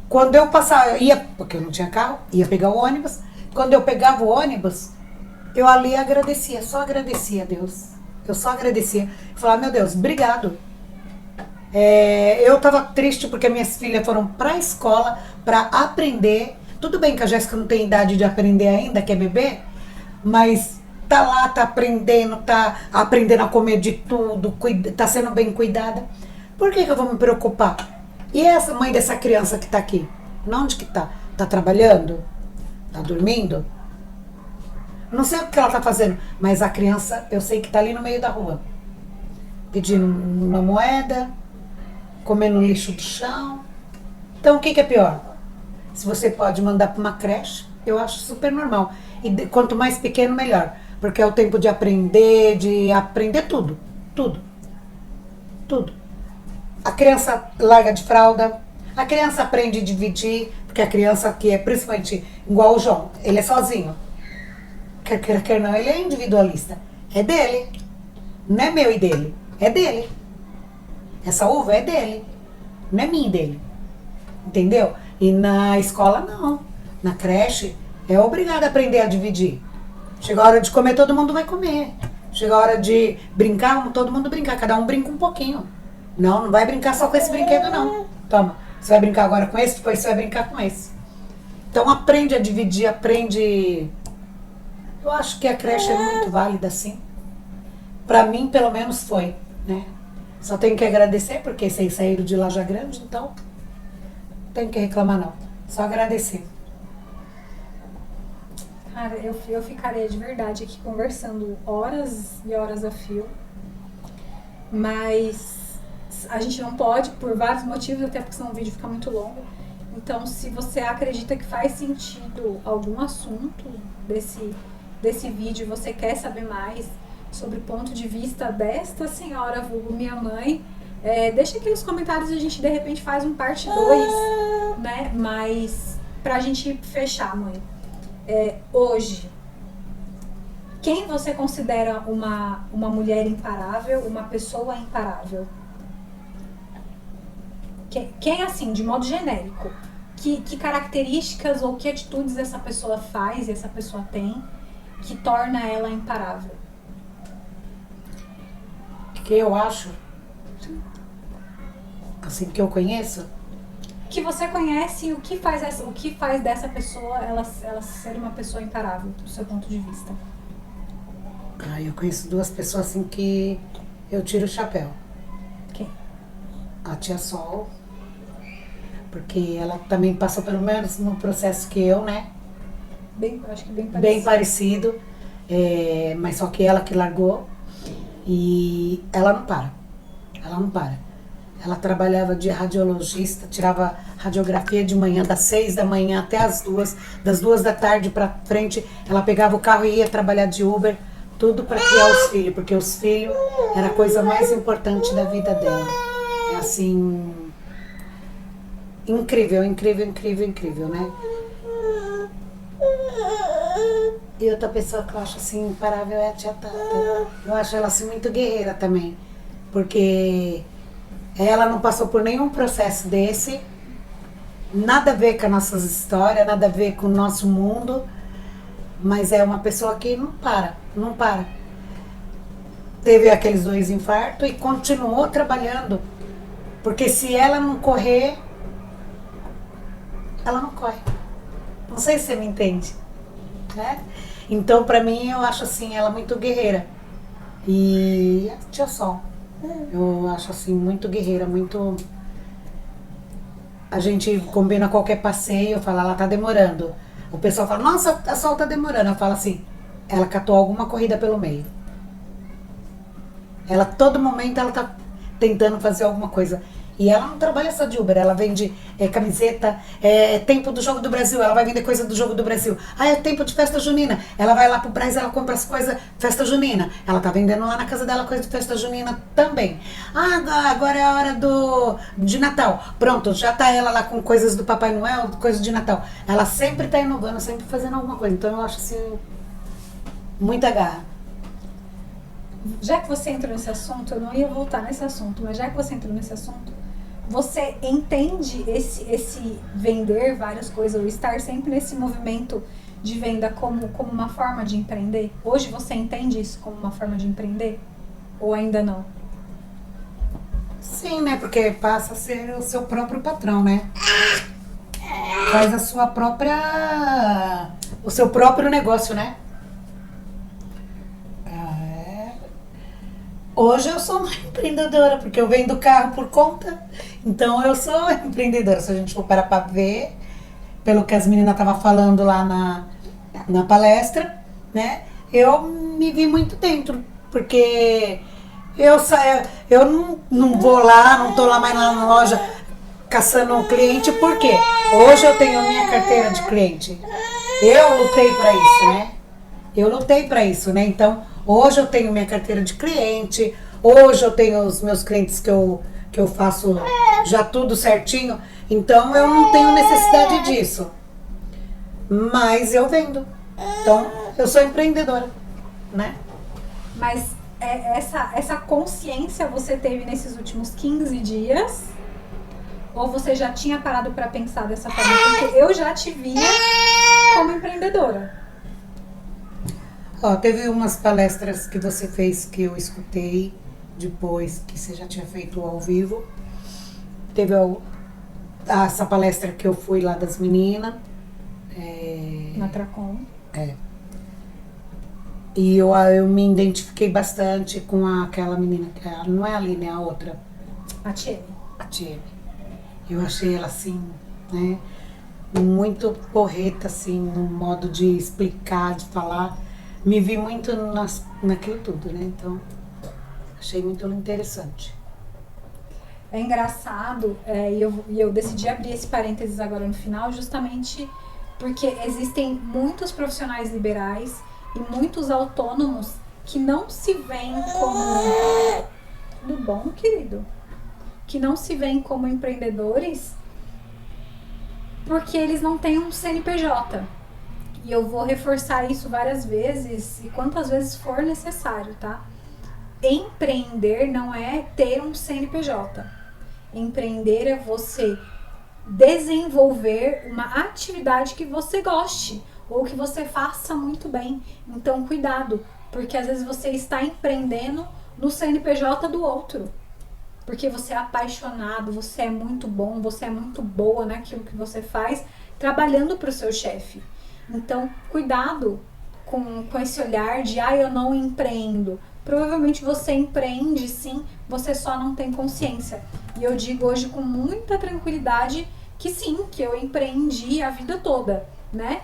A: quando eu passava, porque eu não tinha carro, ia pegar o ônibus. Quando eu pegava o ônibus, eu ali agradecia, só agradecia a Deus. Eu só agradecia. Eu falava, meu Deus, obrigado. Eu tava triste porque minhas filhas foram pra escola pra aprender. Tudo bem que a Jéssica não tem idade de aprender ainda, que é bebê, mas tá lá, tá aprendendo a comer de tudo, tá sendo bem cuidada. Por que eu vou me preocupar? E essa mãe dessa criança que tá aqui? Onde que tá? Tá trabalhando? Tá dormindo? Não sei o que ela tá fazendo, mas a criança, eu sei que tá ali no meio da rua. Pedindo uma moeda, comendo lixo do chão. Então o que é pior? Se você pode mandar para uma creche, eu acho super normal. E quanto mais pequeno, melhor. Porque é o tempo de aprender tudo. Tudo. Tudo. A criança larga de fralda, a criança aprende a dividir, Porque a criança que é principalmente igual o João, ele é sozinho. Quer não, ele é individualista. É dele. Não é meu e dele. É dele. Essa uva é dele. Não é minha e dele. Entendeu? E na escola, não. Na creche, é obrigado a aprender a dividir. Chega a hora de comer, todo mundo vai comer. Chega a hora de brincar, todo mundo brincar. Cada um brinca um pouquinho. Não vai brincar só com esse brinquedo, não. Toma, você vai brincar agora com esse, depois você vai brincar com esse. Então aprende a dividir, aprende... Eu acho que a creche é muito válida, sim. Pra mim, pelo menos, foi, né? Só tenho que agradecer, porque vocês saíram de lá já grande, então... Não tenho que reclamar, não. Só agradecer.
B: Cara, eu ficaria de verdade aqui conversando horas e horas a fio. Mas a gente não pode, por vários motivos, até porque senão o vídeo fica muito longo. Então, se você acredita que faz sentido algum assunto desse vídeo, você quer saber mais sobre o ponto de vista desta senhora, vulgo minha mãe, deixa aqui nos comentários e a gente de repente faz um parte 2, né? Mas pra gente fechar, mãe, hoje, quem você considera uma mulher imparável, uma pessoa imparável? Quem, assim, de modo genérico, que características ou que atitudes essa pessoa faz e essa pessoa tem que torna ela imparável?
A: Que eu acho, assim, que eu conheço,
B: que você conhece e o que faz dessa pessoa ela ser uma pessoa imparável, do seu ponto de vista?
A: eu conheço duas pessoas assim que eu tiro o chapéu.
B: Quem?
A: A tia Sol, porque ela também passou pelo menos no processo que eu, né?
B: Acho que bem parecido.
A: Bem parecido, mas só que ela que largou e ela não para. Ela não para. Ela trabalhava de radiologista, tirava radiografia de manhã, das 6 da manhã até as 2, das 2 da tarde pra frente, ela pegava o carro e ia trabalhar de Uber, tudo para criar os filhos, porque os filhos era a coisa mais importante da vida dela. É assim, incrível, incrível, incrível, incrível, né? E outra pessoa que eu acho assim imparável é a tia Tata. Eu acho ela assim muito guerreira também, porque ela não passou por nenhum processo desse, nada a ver com as nossas histórias, nada a ver com o nosso mundo, mas é uma pessoa que não para, não para. Teve aqueles 2 infartos e continuou trabalhando, porque se ela não correr, ela não corre. Não sei se você me entende, né? Então, pra mim, eu acho assim, ela muito guerreira. E a tia Sol, eu acho assim, muito guerreira, muito... A gente combina qualquer passeio, eu falo, ela tá demorando. O pessoal fala, nossa, a Sol tá demorando. Eu falo assim, ela catou alguma corrida pelo meio. Ela, todo momento, ela tá tentando fazer alguma coisa. E ela não trabalha só de Uber, ela vende camiseta, tempo do Jogo do Brasil, ela vai vender coisa do Jogo do Brasil. É tempo de festa junina, ela vai lá pro Brás, ela compra as coisas, festa junina. Ela tá vendendo lá na casa dela coisa de festa junina também. Agora é a hora de Natal. Pronto, já tá ela lá com coisas do Papai Noel, coisas de Natal. Ela sempre tá inovando, sempre fazendo alguma coisa. Então eu acho assim, muita garra.
B: Já que você entrou nesse assunto, eu não ia voltar nesse assunto, mas já que você entrou nesse assunto, você entende esse vender várias coisas, ou estar sempre nesse movimento de venda como uma forma de empreender? Hoje você entende isso como uma forma de empreender? Ou ainda não?
A: Sim, né? Porque passa a ser o seu próprio patrão, né? Faz a sua própria... o seu próprio negócio, né? Hoje eu sou uma empreendedora, porque eu vendo carro por conta, então eu sou empreendedora. Se a gente for parar pra ver, pelo que as meninas estavam falando lá na palestra, né, eu me vi muito dentro, porque eu não vou lá, não tô lá mais na loja caçando um cliente, por quê? Hoje eu tenho minha carteira de cliente, eu lutei pra isso, né? Eu lutei pra isso, né? Então, hoje eu tenho minha carteira de cliente, hoje eu tenho os meus clientes que eu que eu faço já tudo certinho. Então eu não tenho necessidade disso. Mas eu vendo. Então eu sou empreendedora, né?
B: Mas essa consciência você teve nesses últimos 15 dias? Ou você já tinha parado para pensar dessa forma? Porque eu já te via como empreendedora.
A: Ó, teve umas palestras que você fez que eu escutei depois que você já tinha feito ao vivo. Teve essa palestra que eu fui lá das meninas.
B: Na Tracom.
A: E eu me identifiquei bastante com aquela menina, que não é a Aline, é a outra.
B: A Tiene.
A: A Tiene. Eu achei ela assim, né? Muito porreta, assim, no modo de explicar, de falar. Me vi muito naquilo tudo, né? Então, achei muito interessante.
B: É engraçado, e eu decidi abrir esse parênteses agora no final, justamente porque existem muitos profissionais liberais e muitos autônomos que não se veem como... Tudo bom, querido? Que não se veem como empreendedores porque eles não têm um CNPJ. E eu vou reforçar isso várias vezes e quantas vezes for necessário, tá? Empreender não é ter um CNPJ. Empreender é você desenvolver uma atividade que você goste ou que você faça muito bem. Então, cuidado, porque às vezes você está empreendendo no CNPJ do outro. Porque você é apaixonado, você é muito bom, você é muito boa naquilo que você faz, trabalhando para o seu chefe. Então, cuidado com esse olhar de, eu não empreendo. Provavelmente você empreende sim, você só não tem consciência. E eu digo hoje com muita tranquilidade que sim, que eu empreendi a vida toda, né?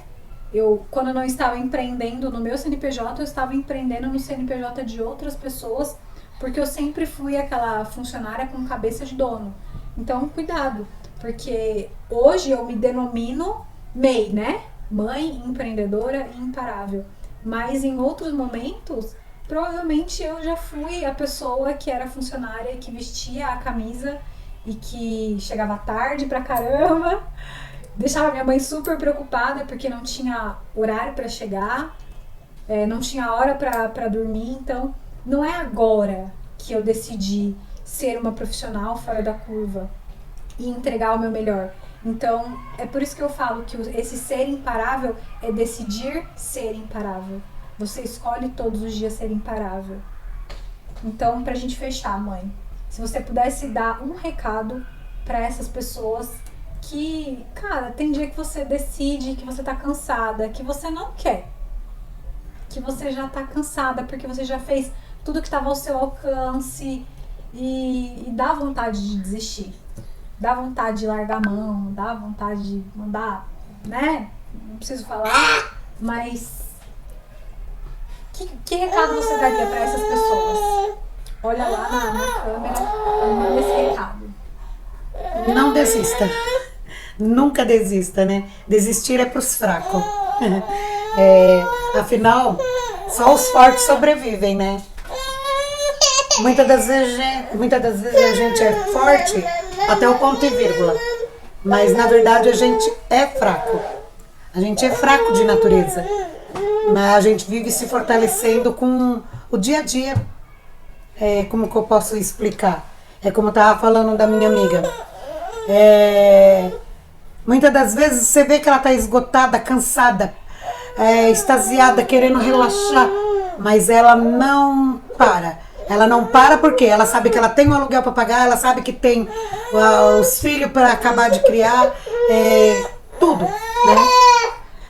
B: Quando eu não estava empreendendo no meu CNPJ, eu estava empreendendo no CNPJ de outras pessoas, porque eu sempre fui aquela funcionária com cabeça de dono. Então, cuidado, porque hoje eu me denomino MEI, né? Mãe empreendedora e imparável. Mas em outros momentos, provavelmente eu já fui a pessoa que era funcionária, que vestia a camisa e que chegava tarde pra caramba, deixava minha mãe super preocupada porque não tinha horário pra chegar, não tinha hora pra dormir. Então, não é agora que eu decidi ser uma profissional fora da curva e entregar o meu melhor. Então, é por isso que eu falo que esse ser imparável é decidir ser imparável. Você escolhe todos os dias ser imparável. Então, pra gente fechar, mãe, se você pudesse dar um recado pra essas pessoas que, cara, tem dia que você decide que você tá cansada, que você não quer, que você já tá cansada porque você já fez tudo que estava ao seu alcance e dá vontade de desistir. Dá vontade de largar a mão, dá vontade de mandar, né? Não preciso falar, mas que recado você daria para essas pessoas? Olha lá na câmera e manda esse recado.
A: Não desista. Nunca desista, né? Desistir é pros fracos. Afinal, só os fortes sobrevivem, né? Muitas das vezes a gente é forte até o ponto e vírgula. Mas na verdade a gente é fraco. A gente é fraco de natureza. Mas a gente vive se fortalecendo com o dia a dia. Como que eu posso explicar? É como eu estava falando da minha amiga. Muitas das vezes você vê que ela está esgotada, cansada, extasiada, querendo relaxar. Mas ela não para. Ela não para porque ela sabe que ela tem um aluguel para pagar, ela sabe que tem os filhos para acabar de criar, tudo, né?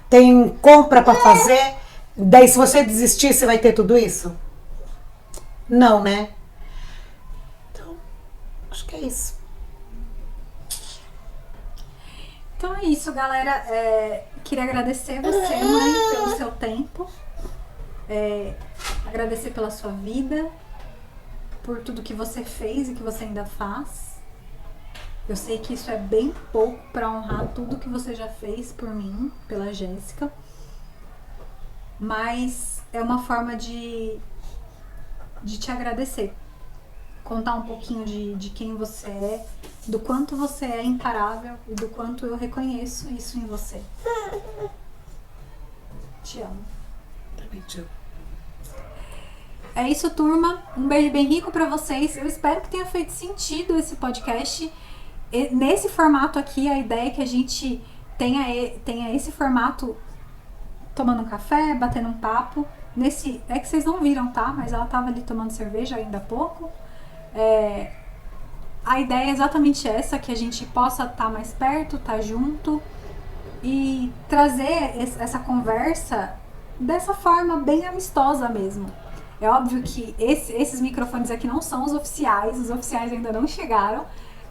A: Tem compra para fazer. Daí se você desistir, você vai ter tudo isso? Não, né? Então, acho que é isso.
B: Então é isso, galera. Queria agradecer você, mãe, pelo seu tempo. Agradecer pela sua vida, por tudo que você fez e que você ainda faz. Eu sei que isso é bem pouco para honrar tudo que você já fez por mim, pela Jéssica. Mas é uma forma de te agradecer. contar um pouquinho de quem você é, do quanto você é imparável e do quanto eu reconheço isso em você. Te amo.
A: Também te amo.
B: É isso, turma. Um beijo bem rico pra vocês. Eu espero que tenha feito sentido esse podcast. Nesse formato aqui, a ideia é que a gente tenha esse formato tomando um café, batendo um papo. É que vocês não viram, tá? Mas ela tava ali tomando cerveja ainda há pouco. A ideia é exatamente essa, que a gente possa estar mais perto, estar junto e trazer essa conversa dessa forma bem amistosa mesmo. É óbvio que esses microfones aqui não são os oficiais ainda não chegaram.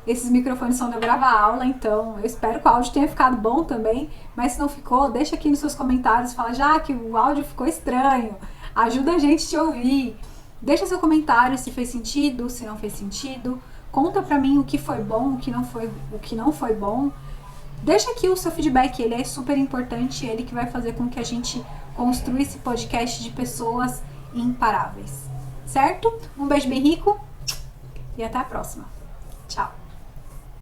B: Esses microfones são de eu gravar aula, então eu espero que o áudio tenha ficado bom também, mas se não ficou, deixa aqui nos seus comentários, fala já que o áudio ficou estranho, ajuda a gente a te ouvir. Deixa seu comentário se fez sentido, se não fez sentido, conta pra mim o que foi bom, o que não foi bom. Deixa aqui o seu feedback, ele é super importante, ele que vai fazer com que a gente construa esse podcast de pessoas imparáveis, certo? Um beijo bem rico e até a próxima. Tchau!